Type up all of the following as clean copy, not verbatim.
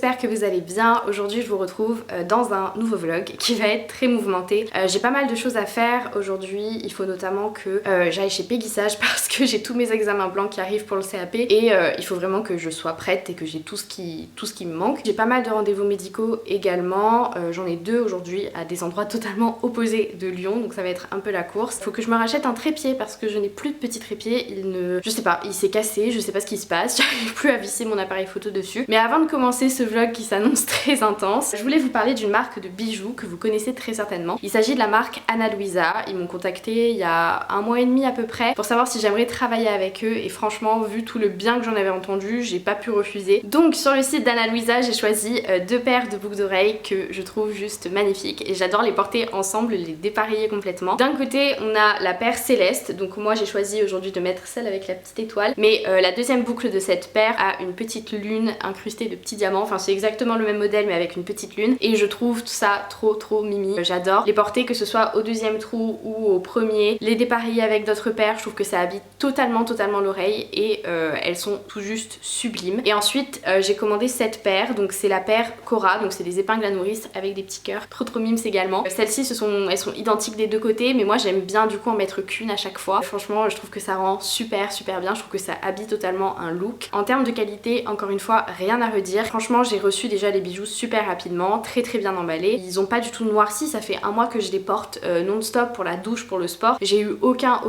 j'espère que vous allez bien. Aujourd'hui je vous retrouve dans un nouveau vlog qui va être très mouvementé. J'ai pas mal de choses à faire aujourd'hui, il faut notamment que j'aille chez Peggy Sage parce que j'ai tous mes examens blancs qui arrivent pour le CAP et il faut vraiment que je sois prête et que j'ai tout ce qui me manque. J'ai pas mal de rendez-vous médicaux également, j'en ai deux aujourd'hui à des endroits totalement opposés de Lyon, donc ça va être un peu la course. Faut que je me rachète un trépied parce que je n'ai plus de petit trépied, je sais pas, il s'est cassé, je sais pas ce qui se passe, j'arrive plus à visser mon appareil photo dessus. Mais avant de commencer ce vlog qui s'annonce très intense, je voulais vous parler d'une marque de bijoux que vous connaissez très certainement. Il s'agit de la marque Ana Luisa. Ils m'ont contacté il y a un mois et demi à peu près pour savoir si j'aimerais travailler avec eux et franchement vu tout le bien que j'en avais entendu, j'ai pas pu refuser. Donc sur le site d'Ana Luisa j'ai choisi deux paires de boucles d'oreilles que je trouve juste magnifiques et j'adore les porter ensemble, les dépareiller complètement. D'un côté on a la paire Céleste, donc moi j'ai choisi aujourd'hui de mettre celle avec la petite étoile, mais la deuxième boucle de cette paire a une petite lune incrustée de petits diamants, enfin c'est exactement le même modèle mais avec une petite lune et je trouve tout ça trop mimi. J'adore les porter, que ce soit au deuxième trou ou au premier, les dépareiller avec d'autres paires, je trouve que ça habite totalement l'oreille et elles sont tout juste sublimes. Et ensuite j'ai commandé cette paire, donc c'est la paire Cora, donc c'est des épingles à nourrice avec des petits cœurs, trop mimes également. Celles-ci elles sont identiques des deux côtés mais moi j'aime bien du coup en mettre qu'une à chaque fois. Franchement je trouve que ça rend super bien, je trouve que ça habille totalement un look. En termes de qualité, encore une fois, rien à redire. Franchement j'ai reçu déjà les bijoux super rapidement, très bien emballés. Ils ont pas du tout noirci, ça fait un mois que je les porte non-stop pour la douche, pour le sport. J'ai eu aucun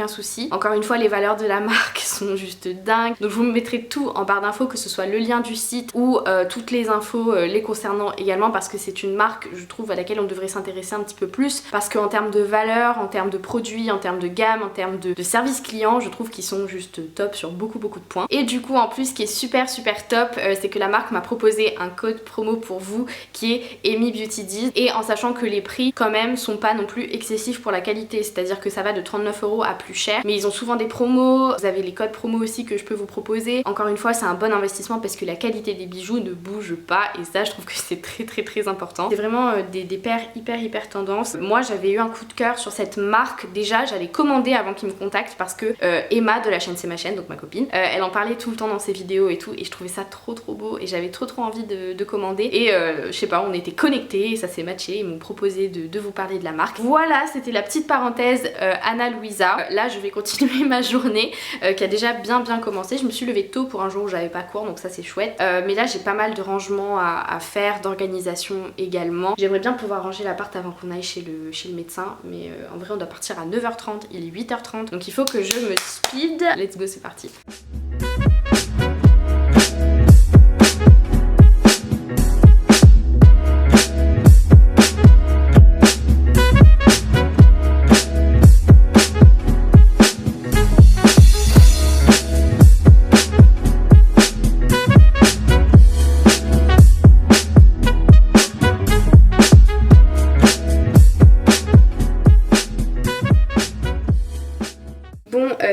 souci. Encore une fois les valeurs de la marque sont juste dingues. Donc je vous mettrai tout en barre d'infos, que ce soit le lien du site ou toutes les infos les concernant également, parce que c'est une marque je trouve à laquelle on devrait s'intéresser un petit peu plus, parce qu'en termes de valeur, en termes de produits, en termes de gamme, en termes de service client, je trouve qu'ils sont juste top sur beaucoup de points. Et du coup en plus ce qui est super top, c'est que la marque m'a proposé un code promo pour vous qui est Amy Beauty Deals, et en sachant que les prix quand même sont pas non plus excessifs pour la qualité, c'est-à-dire que ça va de 39 € à plus cher, mais ils ont souvent des promos, vous avez les codes promo aussi que je peux vous proposer. Encore une fois c'est un bon investissement parce que la qualité des bijoux ne bouge pas et ça je trouve que c'est très important. C'est vraiment des paires hyper tendance. Moi j'avais eu un coup de cœur sur cette marque, déjà j'avais commandé avant qu'ils me contactent parce que Emma de la chaîne C'est ma chaîne, donc ma copine, elle en parlait tout le temps dans ses vidéos et tout et je trouvais ça trop beau et j'avais trop envie de commander et je sais pas, on était connectés et ça s'est matché, ils m'ont proposé de vous parler de la marque. Voilà, c'était la petite parenthèse Ana Luisa. Là je vais continuer ma journée qui a déjà bien commencé. Je me suis levée tôt pour un jour où j'avais pas cours donc ça c'est chouette, mais là j'ai pas mal de rangements à faire, d'organisation également. J'aimerais bien pouvoir ranger l'appart avant qu'on aille chez le médecin, mais en vrai on doit partir à 9h30, il est 8h30 donc il faut que je me speed. Let's go, c'est parti.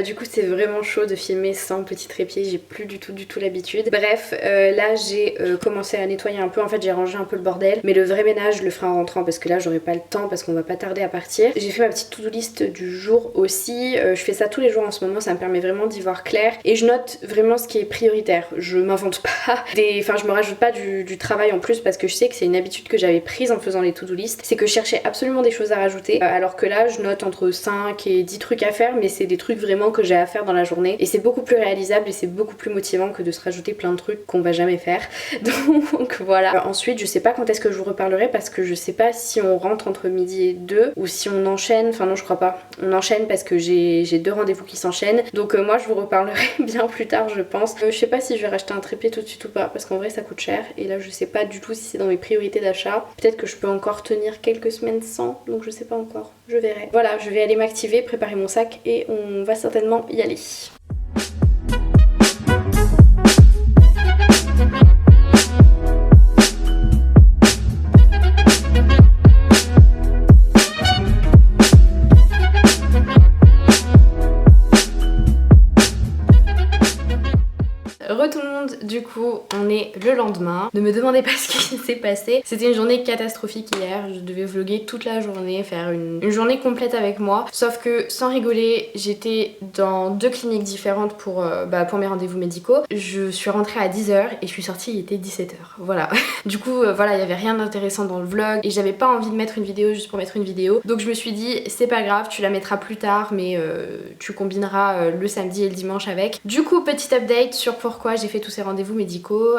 Du coup c'est vraiment chaud de filmer sans petit trépied, j'ai plus du tout l'habitude. Bref, là j'ai commencé à nettoyer un peu, en fait j'ai rangé un peu le bordel, mais le vrai ménage je le ferai en rentrant parce que là j'aurai pas le temps parce qu'on va pas tarder à partir. J'ai fait ma petite to-do list du jour aussi, je fais ça tous les jours en ce moment, ça me permet vraiment d'y voir clair et je note vraiment ce qui est prioritaire. Je m'invente pas je me rajoute pas du travail en plus parce que je sais que c'est une habitude que j'avais prise en faisant les to-do list, c'est que je cherchais absolument des choses à rajouter alors que là je note entre 5 et 10 trucs à faire, mais c'est des trucs vraiment que j'ai à faire dans la journée et c'est beaucoup plus réalisable et c'est beaucoup plus motivant que de se rajouter plein de trucs qu'on va jamais faire. Donc voilà. Ensuite je sais pas quand est-ce que je vous reparlerai parce que je sais pas si on rentre entre midi et 2 ou si on enchaîne, enfin non je crois pas, on enchaîne parce que j'ai deux rendez-vous qui s'enchaînent, donc moi je vous reparlerai bien plus tard je pense. Je sais pas si je vais racheter un trépied tout de suite ou pas parce qu'en vrai ça coûte cher et là je sais pas du tout si c'est dans mes priorités d'achat. Peut-être que je peux encore tenir quelques semaines sans, donc je sais pas encore, je verrai. Voilà, je vais aller m'activer, préparer mon sac et on va certainement y aller. Re tout le monde, du coup on est journée le lendemain. Ne me demandez pas ce qui s'est passé. C'était une journée catastrophique hier. Je devais vlogger toute la journée, faire une journée complète avec moi. Sauf que sans rigoler, j'étais dans 2 cliniques différentes pour mes rendez-vous médicaux. Je suis rentrée à 10h et je suis sortie, il était 17h. Voilà. Du coup, voilà, il y avait rien d'intéressant dans le vlog et j'avais pas envie de mettre une vidéo juste pour mettre une vidéo. Donc je me suis dit, c'est pas grave, tu la mettras plus tard, mais tu combineras le samedi et le dimanche avec. Du coup, petit update sur pourquoi j'ai fait tous ces rendez-vous médicaux.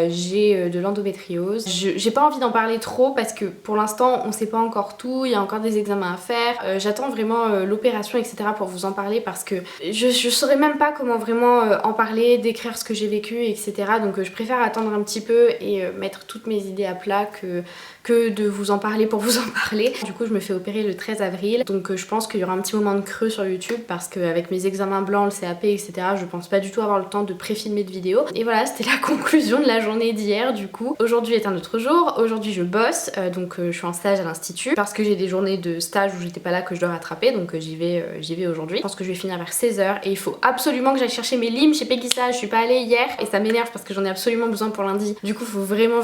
J'ai de l'endométriose. J'ai pas envie d'en parler trop parce que pour l'instant, on sait pas encore tout, il y a encore des examens à faire. J'attends vraiment l'opération, etc. pour vous en parler parce que je saurais même pas comment vraiment en parler, décrire ce que j'ai vécu, etc. Donc je préfère attendre un petit peu et mettre toutes mes idées à plat que de vous en parler pour vous en parler. Du coup je me fais opérer le 13 avril, donc je pense qu'il y aura un petit moment de creux sur YouTube parce qu'avec mes examens blancs, le CAP, etc. je pense pas du tout avoir le temps de pré-filmer de vidéos. Et voilà, c'était la conclusion de la journée d'hier du coup. Aujourd'hui est un autre jour, aujourd'hui je bosse, donc je suis en stage à l'institut parce que j'ai des journées de stage où j'étais pas là que je dois rattraper, donc j'y vais aujourd'hui. Je pense que je vais finir vers 16h et il faut absolument que j'aille chercher mes limes chez Peggy Sage. Je suis pas allée hier et ça m'énerve parce que j'en ai absolument besoin pour lundi. Du coup faut vraiment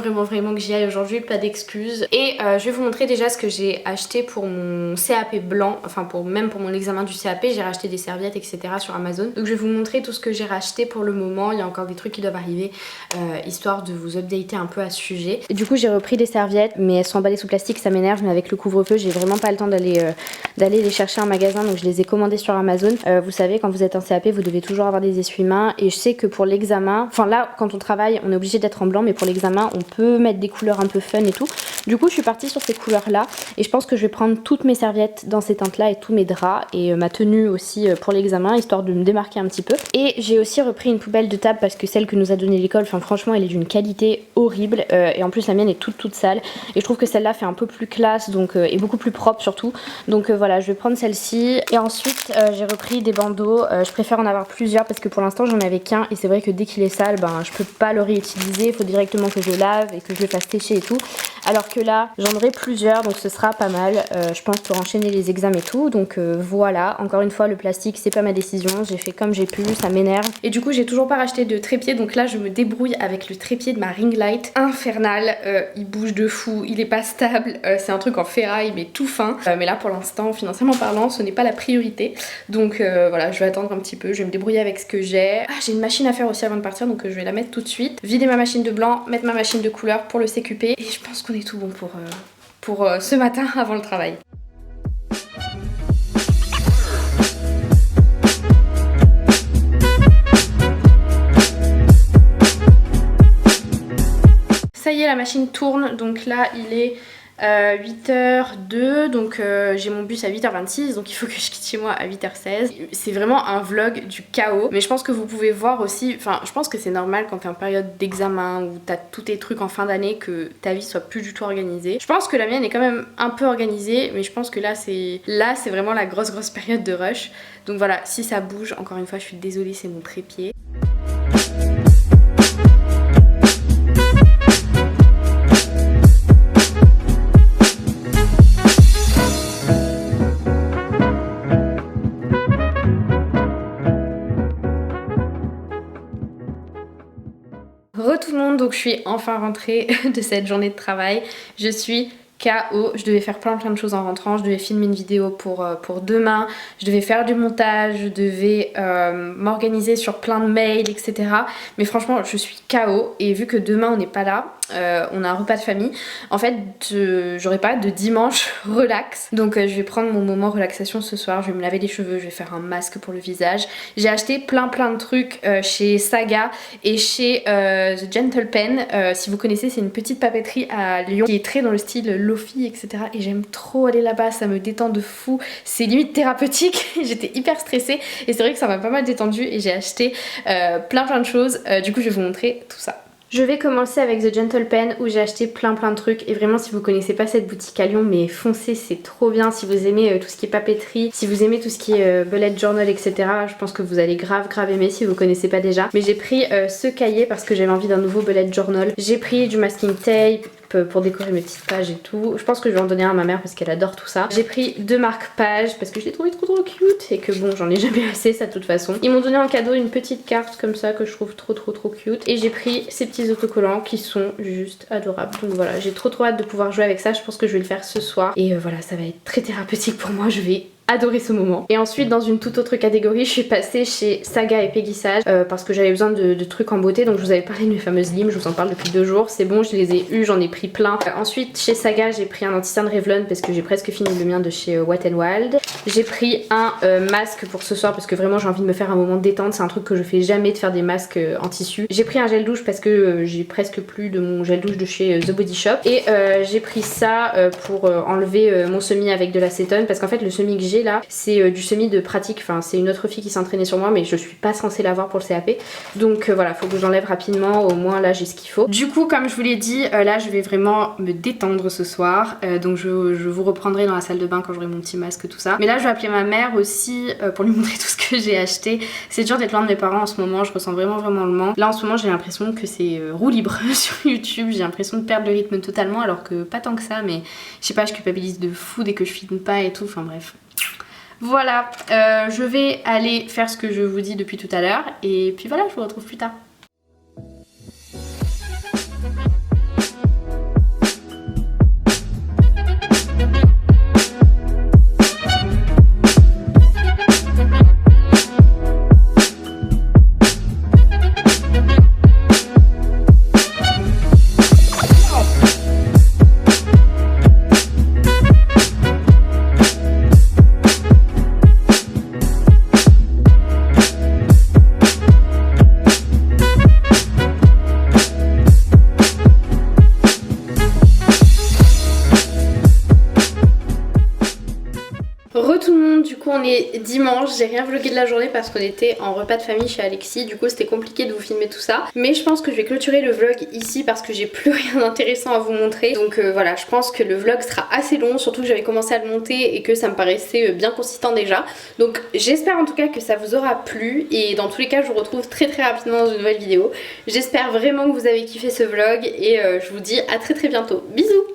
que j'y aille aujourd'hui, pas d'excuses. Et je vais vous montrer déjà ce que j'ai acheté pour mon CAP blanc, enfin même pour mon examen du CAP, j'ai racheté des serviettes, etc. sur Amazon. Donc je vais vous montrer tout ce que j'ai racheté pour le moment. Il y a encore des trucs qui doivent arriver, histoire de vous updater un peu à ce sujet. Et du coup j'ai repris des serviettes, mais elles sont emballées sous plastique, ça m'énerve, mais avec le couvre-feu j'ai vraiment pas le temps d'aller les chercher en magasin, donc je les ai commandées sur Amazon. Vous savez, quand vous êtes en CAP, vous devez toujours avoir des essuie-mains, et je sais que pour l'examen, enfin là quand on travaille on est obligé d'être en blanc, mais pour l'examen on peut mettre des couleurs un peu fun et tout. Du coup je suis partie sur ces couleurs là et je pense que je vais prendre toutes mes serviettes dans ces teintes là et tous mes draps et ma tenue aussi pour l'examen, histoire de me démarquer un petit peu. Et j'ai aussi repris une poubelle de table parce que celle que nous a donnée l'école, enfin franchement elle est d'une qualité horrible, et en plus la mienne est toute sale et je trouve que celle-là fait un peu plus classe, donc et beaucoup plus propre surtout. Donc voilà, je vais prendre celle-ci. Et ensuite j'ai repris des bandeaux. Je préfère en avoir plusieurs parce que pour l'instant j'en avais qu'un et c'est vrai que dès qu'il est sale, je peux pas le réutiliser, il faut directement que je le lave et que je le fasse sécher et tout. Alors que là j'en aurai plusieurs, donc ce sera pas mal, je pense, pour enchaîner les examens et tout. Donc voilà, encore une fois le plastique c'est pas ma décision, j'ai fait comme j'ai pu, ça m'énerve. Et du coup j'ai toujours pas racheté de trépied, donc là je me débrouille avec le trépied de ma ring light infernal. Il bouge de fou, il est pas stable, c'est un truc en ferraille mais tout fin, mais là pour l'instant financièrement parlant ce n'est pas la priorité. Donc voilà, je vais attendre un petit peu, je vais me débrouiller avec ce que j'ai. J'ai une machine à faire aussi avant de partir, donc je vais la mettre tout de suite. Vider ma machine de blanc, mettre ma machine de couleur pour le CQP, et je pense qu'on est tout bon pour ce matin avant le travail. Ça y est, la machine tourne, donc là il est 8h02, donc j'ai mon bus à 8h26, donc il faut que je quitte chez moi à 8h16. C'est vraiment un vlog du chaos, mais je pense que vous pouvez voir aussi, enfin je pense que c'est normal quand t'es en période d'examen où t'as tous tes trucs en fin d'année que ta vie soit plus du tout organisée. Je pense que la mienne est quand même un peu organisée, mais je pense que là c'est vraiment la grosse période de rush. Donc voilà, si ça bouge, encore une fois je suis désolée, c'est mon trépied. Tout le monde, donc je suis enfin rentrée de cette journée de travail. Je suis KO, je devais faire plein de choses en rentrant, je devais filmer une vidéo pour demain, je devais faire du montage, je devais m'organiser sur plein de mails, etc. Mais franchement je suis KO, et vu que demain on n'est pas là, on a un repas de famille, en fait j'aurai pas de dimanche relax, donc je vais prendre mon moment relaxation ce soir, je vais me laver les cheveux, je vais faire un masque pour le visage. J'ai acheté plein de trucs chez Saga et chez The Gentle Pen, si vous connaissez, c'est une petite papeterie à Lyon qui est très dans le style lofi, etc. Et j'aime trop aller là-bas, ça me détend de fou, c'est limite thérapeutique. J'étais hyper stressée et c'est vrai que ça m'a pas mal détendue et j'ai acheté plein de choses, du coup je vais vous montrer tout ça. Je vais commencer avec The Gentle Pen où j'ai acheté plein de trucs, et vraiment si vous connaissez pas cette boutique à Lyon, mais foncez, c'est trop bien. Si vous aimez tout ce qui est papeterie, si vous aimez tout ce qui est bullet journal, etc. je pense que vous allez grave aimer si vous connaissez pas déjà. Mais j'ai pris ce cahier parce que j'avais envie d'un nouveau bullet journal. J'ai pris du masking tape, pour décorer mes petites pages et tout. Je pense que je vais en donner un à ma mère parce qu'elle adore tout ça. J'ai pris 2 marque-pages parce que je les trouvais trop cute et que bon, j'en ai jamais assez ça de toute façon. Ils m'ont donné en cadeau une petite carte comme ça que je trouve trop cute. Et j'ai pris ces petits autocollants qui sont juste adorables. Donc voilà, j'ai trop hâte de pouvoir jouer avec ça. Je pense que je vais le faire ce soir. Et voilà, ça va être très thérapeutique pour moi. Je vais adorer ce moment. Et ensuite dans une toute autre catégorie, je suis passée chez Saga et Peggy Sage parce que j'avais besoin de trucs en beauté. Donc je vous avais parlé de mes fameuses limes, je vous en parle depuis 2 jours. C'est bon, je les ai eu, j'en ai pris plein. Ensuite chez Saga j'ai pris un anti-cerne Revlon parce que j'ai presque fini le mien de chez Wet n Wild. J'ai pris un masque pour ce soir parce que vraiment j'ai envie de me faire un moment de détente. C'est un truc que je fais jamais, de faire des masques en tissu. J'ai pris un gel douche parce que j'ai presque plus de mon gel douche de chez The Body Shop. Et j'ai pris ça pour enlever mon semis avec de l'acétone parce qu'en fait le semis que j'ai là c'est du semis de pratique, enfin c'est une autre fille qui s'est entraînée sur moi mais je suis pas censée l'avoir pour le CAP. Donc voilà, faut que j'enlève rapidement, au moins là j'ai ce qu'il faut. Du coup comme je vous l'ai dit, là je vais vraiment me détendre ce soir. Donc je vous reprendrai dans la salle de bain quand j'aurai mon petit masque tout ça. Mais là je vais appeler ma mère aussi pour lui montrer tout ce que j'ai acheté. C'est dur d'être loin de mes parents en ce moment, je ressens vraiment le manque. Là en ce moment j'ai l'impression que c'est roue libre sur YouTube, j'ai l'impression de perdre le rythme totalement alors que pas tant que ça, mais je sais pas, je culpabilise de fou dès que je filme pas et tout, enfin bref. Voilà, je vais aller faire ce que je vous dis depuis tout à l'heure et puis voilà, je vous retrouve plus tard. Du coup on est dimanche, j'ai rien vlogué de la journée parce qu'on était en repas de famille chez Alexis, du coup c'était compliqué de vous filmer tout ça. Mais je pense que je vais clôturer le vlog ici parce que j'ai plus rien d'intéressant à vous montrer. Donc voilà, je pense que le vlog sera assez long, surtout que j'avais commencé à le monter et que ça me paraissait bien consistant déjà. Donc j'espère en tout cas que ça vous aura plu et dans tous les cas je vous retrouve très rapidement dans une nouvelle vidéo. J'espère vraiment que vous avez kiffé ce vlog et je vous dis à très bientôt. Bisous.